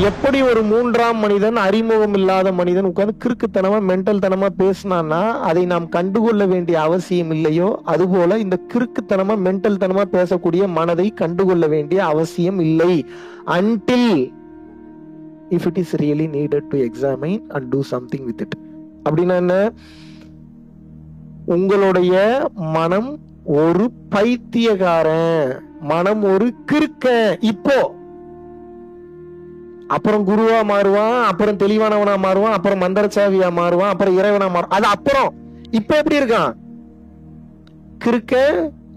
எப்படி ஒரு மூன்றாம் மனிதன், அறிமுகம் இல்லாத மனிதன் உட்கார்ந்து கிறுக்குத்தனமா மென்டல் தனமா பேசினான்னா அதை நாம் கண்டுகொள்ள வேண்டிய அவசியம் இல்லையோ, அதுபோல இந்த கிறுக்குத்தனமா மென்டல் தனமா பேசக்கூடிய மனதை கண்டுகொள்ள வேண்டிய அவசியம் இல்லை. until if it is really needed to examine and do something with it. அப்படின்னா என்ன? உங்களுடைய மனம் ஒரு பைத்தியக்காரன், மனம் ஒரு கிறுக்க. இப்போ அப்புறம் குருவா மாறுவான், அப்புறம் தெளிவானவனா மாறுவான், அப்புறம் மந்திரச்சாவியா மாறுவான், அப்புறம் இறைவனா மாறுவான். அது அப்புறம். இப்ப எப்படி இருக்கான்? கிறுக்க,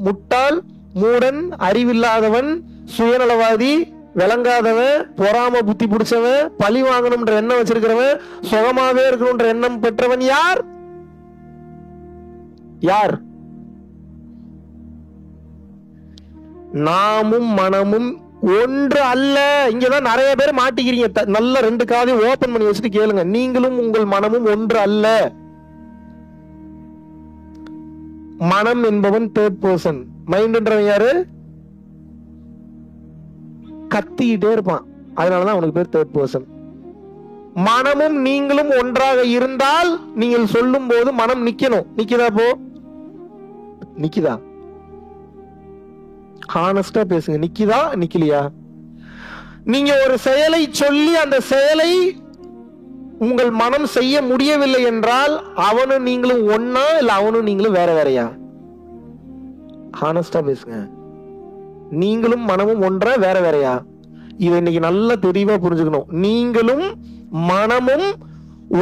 முட்டாள், மூடன், அறிவில்லாதவன், சுயநலவாதி, விளங்காதவன், பொறாம புத்தி பிடிச்சவன், பழி வாங்கணும்ன்ற எண்ணம் வச்சிருக்கிறவன், சுகமாவே இருக்கணும்ன்ற எண்ணம் பெற்றவன் யார்? யார்? நாமும் மனமும் ஒன்று அல்ல. இங்கதான் நிறைய பேர் மாட்டிக்கிறீங்க. நல்ல ரெண்டு காதையும் ஓபன் பண்ணி வச்சுட்டு கேளுங்க. நீங்களும் உங்கள் மனமும் ஒன்று அல்ல. மனம் என்பவன் தேர்ட் பர்சன். மைண்ட்ன்றவன் யாரு? கத்திக்கிட்டே இருப்பான், அதனாலதான் அவனுக்கு பேர் தேர்ட் பர்சன். மனமும் நீங்களும் ஒன்றாக இருந்தால் நீங்கள் சொல்லும் போது மனம் நிக்கணும். நிக்குதா? போ நிக்குதா? ஹானஸ்டா பேசுங்க. நிக்குதா நிக்கலையா? நீங்க ஒரு செயலை சொல்லி அந்த செயலை உங்கள் மனம் செய்ய முடியவில்லை என்றால் அவனும் நீங்களும் ஒன்னா, இல்ல அவனும் நீங்களும் வேற வேறையா? ஹானஸ்டா பேசுங்க. நீங்களும் மனமும் ஒன்றா, வேற வேறையா? இதை இன்னைக்கு நல்லா தெளிவா புரிஞ்சுக்கணும். நீங்களும் மனமும்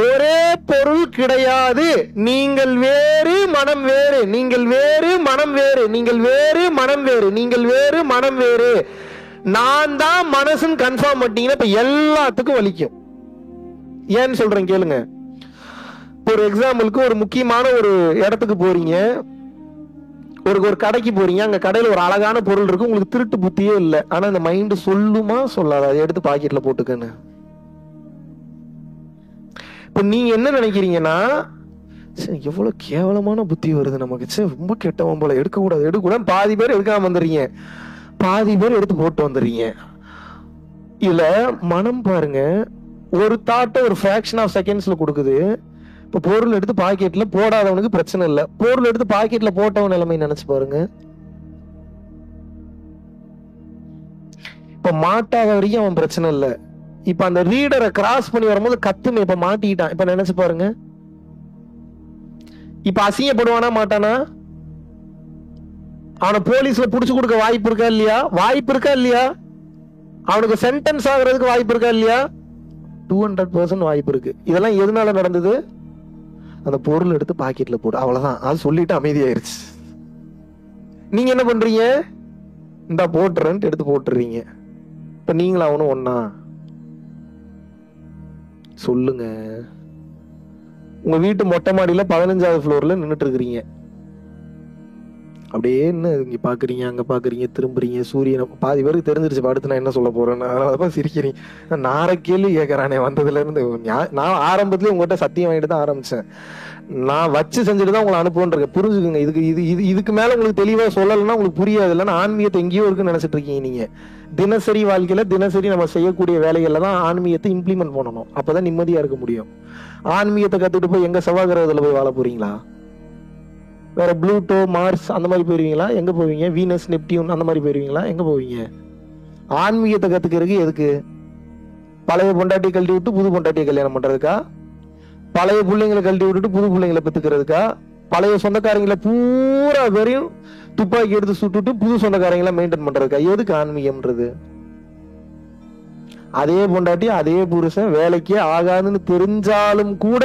ஒரே பொருள் கிடையாது. நீங்கள் வேறு, மனம் வேறு. நீங்கள் வேறு, மனம் வேறு. நீங்கள் வேறு, மனம் வேறு. நீங்கள் வேறு, மனம் வேறு. நான் தான் மனசுன்னு கன்ஃபார்ம் பண்ணிட்டீங்கன்னா இப்ப எல்லாத்துக்கும் வலிக்கும். ஏன்னு சொல்றேன் கேளுங்க. ஒரு எக்ஸாம்பிளுக்கு, ஒரு முக்கியமான ஒரு இடத்துக்கு போறீங்க, ஒரு கடைக்கு போறீங்க. அங்க கடையில ஒரு அழகான பொருள் இருக்கு, உங்களுக்கு திருட்டு புத்தியே இல்லை. ஆனா இந்த மைண்ட் சொல்லுமா சொல்லாத, அதை எடுத்து பாக்கெட்ல போட்டுக்கன்னு. இப்ப நீங்க என்ன நினைக்கிறீங்கன்னா, எவ்வளவு கேவலமான புத்தி வருது நமக்கு, ரொம்ப கெட்டவன் போல, எடுக்கக்கூடாது எடுக்கக்கூடாது. பாதி பேர் எடுக்காம வந்துடுறீங்க, பாதி பேர் எடுத்து போட்டு வந்துடுறீங்க. இதுல மனம் பாருங்க, ஒரு தாட்டை ஒரு ஃபிராக்ஷன் ஆஃப் செகண்ட்ஸ்ல கொடுக்குது. இப்ப பொருள் எடுத்து பாக்கெட்ல போடாதவனுக்கு பிரச்சனை இல்லை, பொருள் எடுத்து பாக்கெட்ல போட்டவன் நிலைமை நினைச்சு பாருங்க. இப்ப மாட்டாத வரைக்கும் அவன் பிரச்சனை இல்லை. இப்ப அந்த ரீடரை கிராஸ் பண்ணி வரும்போது கத்துமே, இப்ப மாட்டிக்கிட்டான். இப்ப நினைச்சு பாருங்க, இப்ப அசிங்கப்படுவானா மாட்டானா? அவனை போலீஸ்ல புடிச்சு கொடுக்க வாய்ப்பு இருக்கா இல்லையா? வாய்ப்பு இருக்கா இல்லையா? அவனுக்கு சென்டென்ஸ் ஆகுறதுக்கு வாய்ப்பு இருக்கா இல்லையா? 200% வாய்ப்பு இருக்கு. இதெல்லாம் எதனால நடந்தது? அந்த பொருள் எடுத்து பாக்கெட்ல போடு, அவ்வளவுதான். அது சொல்லிட்டு அமைதியாயிருச்சு. நீங்க என்ன பண்றீங்க? இந்த போட்டுறேன்ட்டு எடுத்து போட்டுறீங்க. இப்ப நீங்களும் அவனும் ஒன்னா? சொல்லுங்க. உங்க வீட்டு மொட்டை மாடியில 15வது ஃப்ளோர்ல நின்னுட்டு இருக்கிறீங்க. அப்படியே என்ன இங்க பாக்குறீங்க, அங்க பாக்குறீங்க, திரும்புறீங்க. சூரியன் பாதி பேருக்கு தெரிஞ்சிருச்சு அடுத்து நான் என்ன சொல்ல போறேன்னு. அதனாலதான் சிரிக்கிறீங்க. நார கேள்வி கேட்கறானே வந்ததுல இருந்து. நான் ஆரம்பத்துல உங்ககிட்ட சத்தியம் வாங்கிட்டு தான் ஆரம்பிச்சேன். நான் வச்சு செஞ்சுட்டு தான் உங்களை அனுப்புவேன். புரிஞ்சுக்குங்க. இதுக்கு மேல உங்களுக்கு தெளிவா சொல்லலைன்னா உங்களுக்கு புரியாது. இல்லைன்னா ஆன்மீகத்தை எங்கேயோ இருக்குன்னு நினைச்சிட்டு இருக்கீங்க நீங்க. தினசரி வாழ்க்கையில தினசரி நம்ம செய்யக்கூடிய வேலைகள்ல தான் ஆன்மீகத்தை இம்ப்ளிமெண்ட் பண்ணணும். அப்பதான் நிம்மதியா இருக்க முடியும். ஆன்மீகத்தை கத்துட்டு போய் எங்க செவ்வாய் கிரகத்துல போய் வாழ போறீங்களா? வேற ப்ளூட்டோ, மார்ஸ் அந்த மாதிரி போயிருவீங்களா? எங்க போவீங்க? வீனஸ், நெப்டியூன் அந்த மாதிரி போயிருவீங்களா? எங்க போவீங்க? ஆன்மீகத்தை கத்துக்கிறதுக்கு எதுக்கு? பழைய பொண்டாட்டியை கழட்டி விட்டு புது பொண்டாட்டியை கல்யாணம் பண்றதுக்கா? பழைய பிள்ளைங்களை கழட்டி விட்டுட்டு புது பிள்ளைங்களை பெத்துக்கிறதுக்கா? பழைய சொந்தக்காரங்களை பூரா பேரையும் துப்பாக்கி எடுத்து சுட்டுட்டு புது சொந்தக்காரங்களை மெயின்டைன் பண்றதுக்கா? எதுக்கு ஆன்மீகம்ன்றது? அதே பொண்டாட்டி அதே புருஷன் வேலைக்கே ஆகாதுன்னு தெரிஞ்சாலும் கூட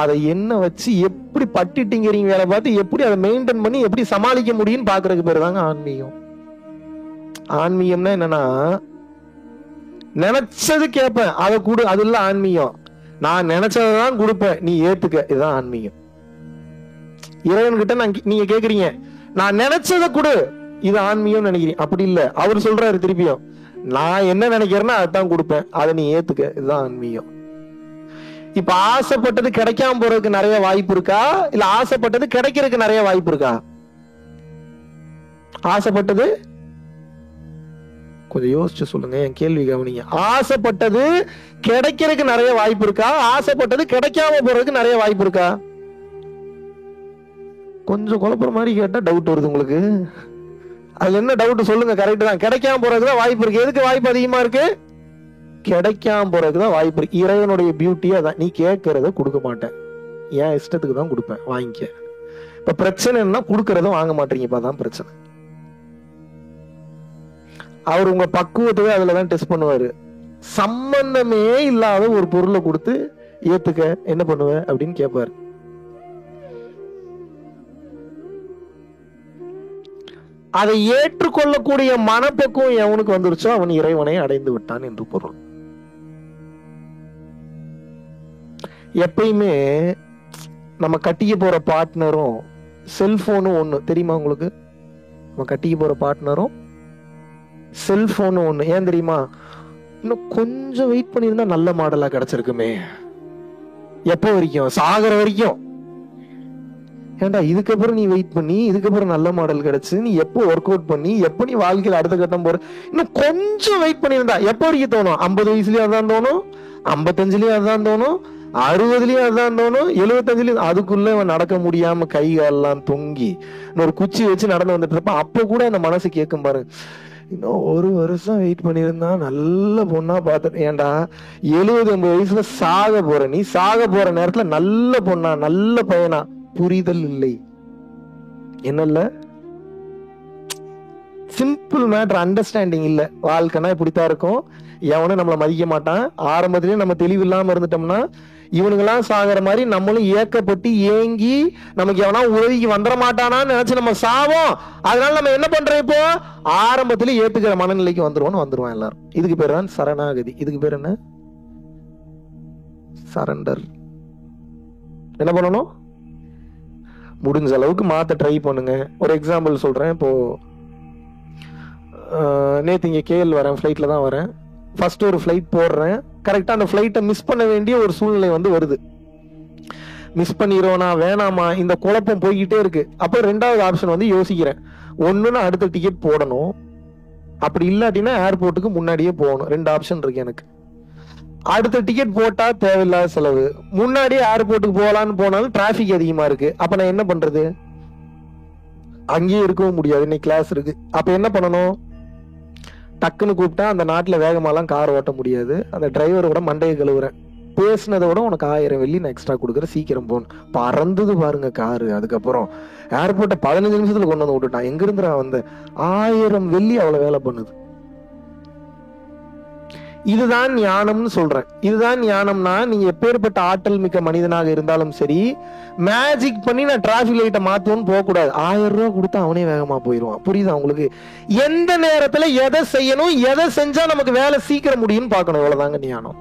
அதை என்ன வச்சு எப்படி பட்டிட்டிங்கிறீங்க வேலை பார்த்து எப்படி அதை மெயின்டைன் பண்ணி எப்படி சமாளிக்க முடியும்னு பாக்குறதுக்கு பேர் தாங்க ஆன்மீகம். ஆன்மீகம்னா என்னன்னா, நினைச்சது கேட்பேன், அதை கொடு, அது இல்ல ஆன்மீகம். நான் நினைச்சதான் கொடுப்பேன், நீ ஏத்துக்க, இதுதான் ஆன்மீகம். இறைவன் கிட்ட நீங்க கேக்குறீங்க, நான் நினைச்சதை கொடு, இது ஆன்மீகம் நினைக்கிறீங்க. அப்படி இல்ல, அவர் சொல்றாரு திருப்பியும், நான் என்ன நினைக்கிறேன்னா அதுதான் கொடுப்பேன், அதை நீ ஏத்துக்க, இதுதான் ஆன்மீகம். இப்ப ஆசைப்பட்டது கிடைக்காம போறதுக்கு நிறைய வாய்ப்பு இருக்கா, இல்ல ஆசைப்பட்டது கிடைக்கிறதுக்கு நிறைய வாய்ப்பு இருக்கா? ஆசைப்பட்டது கொஞ்சம் யோசிச்சு சொல்லுங்க, என் கேள்வி கவனிங்க. ஆசைப்பட்டது கிடைக்கிறதுக்கு நிறைய வாய்ப்பு இருக்கா? ஆசைப்பட்டது கிடைக்காம போறதுக்கு நிறைய வாய்ப்பு இருக்கா? கொஞ்சம் குழப்பற மாதிரி கேட்டா டவுட் வருது உங்களுக்கு. அதுல என்ன டவுட் சொல்லுங்க? கரெக்ட் தான், கிடைக்காம போறதுக்குதான் வாய்ப்பு இருக்கு. எதுக்கு வாய்ப்பு அதிகமா இருக்கு? கிடைக்காம போறதுக்குதான் வாய்ப்பு இருக்கு. இறைவனுடைய பியூட்டியா தான், நீ கேட்கறத கொடுக்க மாட்டேன், என் இஷ்டத்துக்கு தான் கொடுப்பேன், வாங்கிக்க. இப்ப பிரச்சனை என்ன? கொடுக்கறத வாங்க மாட்டீங்கப்பா, தான் பிரச்சனை. அவர் உங்க பக்குவத்தை அதுலதான் டெஸ்ட் பண்ணுவாரு. சம்பந்தமே இல்லாத ஒரு பொருளை கொடுத்து ஏத்துக்க என்ன பண்ணுவ அப்படின்னு கேட்பாரு. அதை ஏற்றுக்கொள்ளக்கூடிய மனப்பக்குவம் எவனுக்கு வந்துருச்சோ அவன் இறைவனை அடைந்து விட்டான் என்று பொருள். எப்பயுமே நம்ம கட்டிக்க போற பார்ட்னரும் செல்போனும் ஒண்ணு, தெரியுமா உங்களுக்கு? நம்ம கட்டிக்க போற பார்ட்னரும் செல்போனும் ஒண்ணு. ஏன் தெரியுமா? இன்னும் கொஞ்சம் வெயிட் பண்ணியிருந்தா நல்ல மாடலா கிடைச்சிருக்குமே. எப்போ வரைக்கும்? சாகர வரைக்கும். ஏண்டா இதுக்கப்புறம் நீ வெயிட் பண்ணி இதுக்கப்புறம் நல்ல மாடல் கிடைச்சு நீ எப்போ ஒர்க் அவுட் பண்ணி எப்போ நீ வாழ்க்கையில் அடுத்த கட்டம் போற, இன்னும் கொஞ்சம் வெயிட் பண்ணியிருந்தா எப்போ வரைக்கும் தோணும்? 50 வயசுலயும் அதான் தோணும், 55லயும் அதான் தோணும், 60லயும் அதான் தோணும், 75லயும். அதுக்குள்ள இவன் நடக்க முடியாம கை காலெல்லாம் தொங்கி இன்னொரு குச்சி வச்சு நடந்து வந்துட்டு இருப்பான். அப்ப கூட அந்த மனசு கேட்கும் பாருங்க, இன்னும் 1 வருஷம் வெயிட் பண்ணியிருந்தா நல்ல பொண்ணா பார்த்து. ஏண்டா 70-80 வயசுல சாக போற நீ, சாக போற நேரத்துல நல்ல பொண்ணா நல்ல பையனா? புரிதல் இல்லை. என்னல்ல? சிம்பிள் மேட்டர், அண்டர்ஸ்டாண்டிங் இல்ல. வாழ்க்கைனா இப்படித்தான் இருக்கும், எவனும் நம்மளை மதிக்க மாட்டான். ஆரம்பத்திலேயே நம்ம தெளிவு இல்லாம இருந்துட்டோம்னா இவனுங்கெல்லாம் சாகிற மாதிரி நம்மளும் ஏக்கப்பட்டு ஏங்கி நமக்கு எவனா உதவிக்கு வந்துட மாட்டானான்னு நினைச்சு நம்ம சாவோம். அதனால நம்ம என்ன பண்றோம்? இப்போ ஆரம்பத்திலே ஏத்துக்கிற மனநிலைக்கு வந்துருவோம் எல்லாரும். இதுக்கு பேர் தான் சரணாகதி. இதுக்கு பேர் என்ன? சரண்டர். என்ன பண்ணணும்? முடிஞ்ச அளவுக்கு மாத்த ட்ரை பண்ணுங்க. ஒரு எக்ஸாம்பிள் சொல்றேன். இப்போ நேத்து இங்க கேஎல் வரேன், ஃபிளைட்ல தான் வரேன். ஃபர்ஸ்ட் ஒரு ஃபிளைட் போடுறேன், கரெக்டா அந்த ஃபிளைட்டை மிஸ் பண்ண வேண்டிய ஒரு சூழ்நிலை வருது. மிஸ் பண்ணிடுவோனா வேணாமா, இந்த குழப்பம் போய்கிட்டே இருக்கு. அப்ப ரெண்டாவது ஆப்ஷன் யோசிக்கிறேன். ஒண்ணுன்னு அடுத்த டிக்கெட் போடணும், அப்படி இல்லாட்டினா ஏர்போர்ட்டுக்கு முன்னாடியே போகணும். 2 ஆப்ஷன் இருக்கு எனக்கு. அடுத்த டிக்கெட் போட்டா தேவையில்லாத செலவு, முன்னாடியே ஏர்போர்ட்டுக்கு போகலான்னு போனாலும் டிராபிக் அதிகமா இருக்கு. அப்ப நான் என்ன பண்றது? அங்கேயே இருக்கவும் முடியாது, இன்னைக்கு கிளாஸ் இருக்கு. அப்ப என்ன பண்ணணும்? டக்குன்னு கூப்பிட்டா அந்த நாட்டுல வேகமாலாம் கார் ஓட்ட முடியாது. அந்த டிரைவரோட மண்டையை கழுவுறேன், பேசினதை விட உனக்கு 1000 வெள்ளி நான் எக்ஸ்ட்ரா கொடுக்குறேன், சீக்கிரம் போகணும். பறந்தது பாருங்க காரு. அதுக்கப்புறம் ஏர்போர்ட்டை 15 நிமிஷத்துல கொண்டு வந்து விட்டுட்டான். எங்க இருந்துடா வந்த? 1000 வெள்ளி அவ்வளவு வேலை பண்ணுது. இதுதான் ஞானம்னு சொல்றேன். இதுதான் ஞானம்னா, நீங்க எப்பேற்பட்ட ஆற்றல் மிக்க மனிதனாக இருந்தாலும் சரி, மேஜிக் பண்ணி நான் டிராபிக் லைட்டை மாத்துவோன்னு போக கூடாது. 1000 ரூபாய் கொடுத்தா அவனே வேகமா போயிடுவான். புரியுதா உங்களுக்கு? எந்த நேரத்துல எதை செய்யணும், எதை செஞ்சா நமக்கு வேலை சீக்கிரம் முடியும்னு பார்க்கணும். இவ்வளவுதாங்க ஞானம்.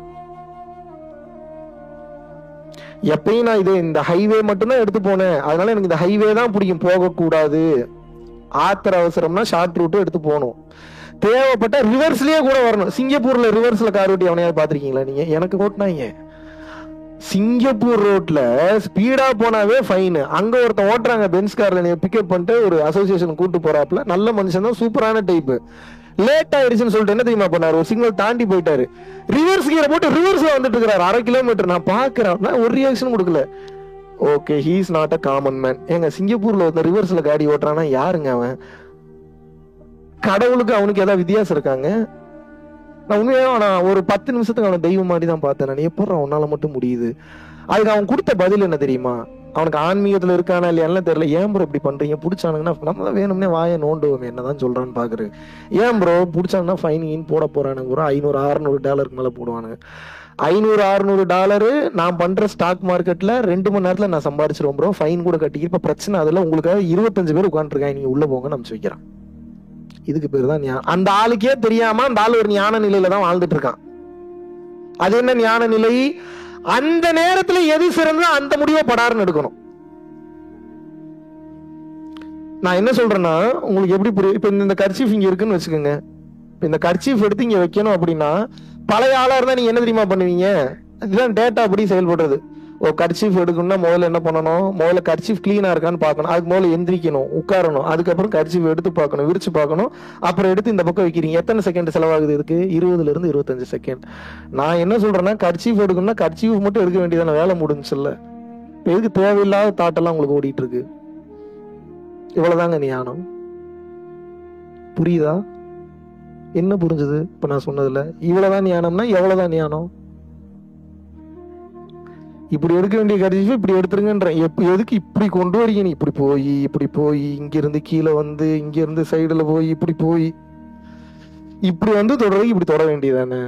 எப்பயும் நான் இந்த ஹைவே மட்டும்தான் எடுத்து போனேன், அதனால எனக்கு இந்த ஹைவே தான் பிடிக்கும், போகக்கூடாது. ஆத்திர அவசரம்னா ஷார்ட் ரூட் எடுத்து போகணும். தேவைப்பட்ட ரிவர்ஸ்லயே கூட வரணும். சிங்கப்பூர்ல ரிவர்ஸ்ல கார் ஓட்டி அவனையாவது பாத்திருக்கீங்களா நீங்க? எனக்கு ஓட்டினாங்க. சிங்கப்பூர் ரோட்ல ஸ்பீடா போனாவே ஃபைன். அங்க ஒருத்தன் ஓட்டுறாங்க பென்ஸ் கார்ல, நீ பிக்கப் பண்ணிட்டு ஒரு அசோசியேஷன் கூட்டு போறாப்ல, நல்ல மனுஷன் தான், சூப்பரான டைப். லேட் ஆயிடுச்சுன்னு சொல்லிட்டு என்ன தெரியுமா பண்ணாரு? ஒரு சிக்னல் தாண்டி போயிட்டாரு, ரிவர்ஸ் கியரை போட்டு ரிவர்ஸ்ல வந்துட்டு இருக்கிறாரு 1/2 கிலோமீட்டர். நான் பாக்குறேன், ஒரு ரியாக்ஷன் கொடுக்கல. Okay, he is not a common man. எங்க சிங்கப்பூர்ல ஒருத்தன் ரிவர்ஸ்ல காடி ஓட்டுறானா யாருங்க அவன்? கடவுளுக்கு அவனுக்கு ஏதாவது வித்தியாசம் இருக்காங்க? நான் உண்மையாக நான் ஒரு 10 நிமிஷத்துக்கு அவனை தெய்வம் மாதிரி தான் பார்த்தேன். நான் எப்படி அவனால மட்டும் முடியுது? அதுக்கு அவன் கொடுத்த பதில் என்ன தெரியுமா? அவனுக்கு ஆன்மீகத்துல இருக்கானா இல்லையான்னு தெரியல. ஏன் ப்ரோ இப்படி பண்றீங்க? பிடிச்சானுங்கன்னா நம்ம தான் வேணும்னே வாயை நோண்டுவோம், என்னதான் சொல்றான்னு பாக்குறது. ஏன் ப்ரோ பிடிச்சாங்கன்னா ஃபைன் போட போறானுங்க, ஒரு $500-600 மேல போடுவானுங்க. $500-600 நான் பண்ற ஸ்டாக் மார்க்கெட்ல 2 மணி நேரத்துல நான் சம்பாதிச்சிருவோம் ப்ரோ, ஃபைன் கூட கட்டி. இப்ப பிரச்சனை அதுல உங்களுக்காக 25 பேர் உட்காந்துருக்காங்க, நீங்க உள்ள போங்க அனுப்பிச்சு வைக்கிறான். இதுக்கு பேர் தான் ஞானம். அந்த ஆளுக்கே தெரியாம அந்த ஆள் ஒரு ஞான நிலையில தான் வாழ்ந்துட்டு இருக்கான். அது என்ன ஞான நிலை? அந்த நேரத்துல எது சிறந்தோ அந்த முடிவை படாருன்னு எடுக்கணும். நான் என்ன சொல்றேன்னா, உங்களுக்கு எப்படி புரியும்? இப்ப இந்த கர்ச்சீஃப் இங்க இருக்குன்னு வச்சுக்கோங்க. இந்த கர்ச்சீஃப் எடுத்து இங்க வைக்கணும் அப்படின்னா, பழைய ஆளா இருந்தா நீங்க என்ன தெரியுமா பண்ணுவீங்க? இதுதான் டேட்டா அப்படி செயல்படுறது. ஒரு கர்ச்சீஃப் எடுக்கணும்னா முதல்ல என்ன பண்ணணும்? முதல்ல கர்ச்சீஃப் கிளீனா இருக்கான்னு பார்க்கணும். அதுக்கு முதல்ல எந்திரிக்கணும், உட்காரணும், அதுக்கப்புறம் கர்ச்சீஃப் எடுத்து பார்க்கணும், விரிச்சு பார்க்கணும், அப்புறம் எடுத்து இந்த பக்கம் வைக்கிறீங்க. எத்தனை செகண்ட் செலவாகுது இதுக்கு? 20 இருந்து 25 செகண்ட். நான் என்ன சொல்றேன்னா, கர்ச்சீஃப் எடுக்கணும்னா கர்ச்சீஃப் மட்டும் எடுக்க வேண்டியதான, வேலை முடிஞ்சுல்ல. இப்ப எதுக்கு தேவையில்லாத தாட்டெல்லாம் உங்களுக்கு ஓடிட்டு இருக்கு? இவ்வளவுதாங்க ஞானம். புரியுதா? என்ன புரிஞ்சது இப்ப நான் சொன்னதுல? இவ்வளவுதான் ஞானம்னா எவ்வளவுதான் ஞானம்? இப்படி எடுக்க வேண்டிய கர்ச்சீஃப் இப்படி எடுத்துருங்கன்றேன். எதுக்கு இப்படி கொண்டு வரீங்க? நீ இப்படி போய் இங்க இருந்து கீழே வந்து இங்க இருந்து சைடுல போய் இப்படி வந்து தொடர்றதுக்கு இப்படி தொட வேண்டியதானே?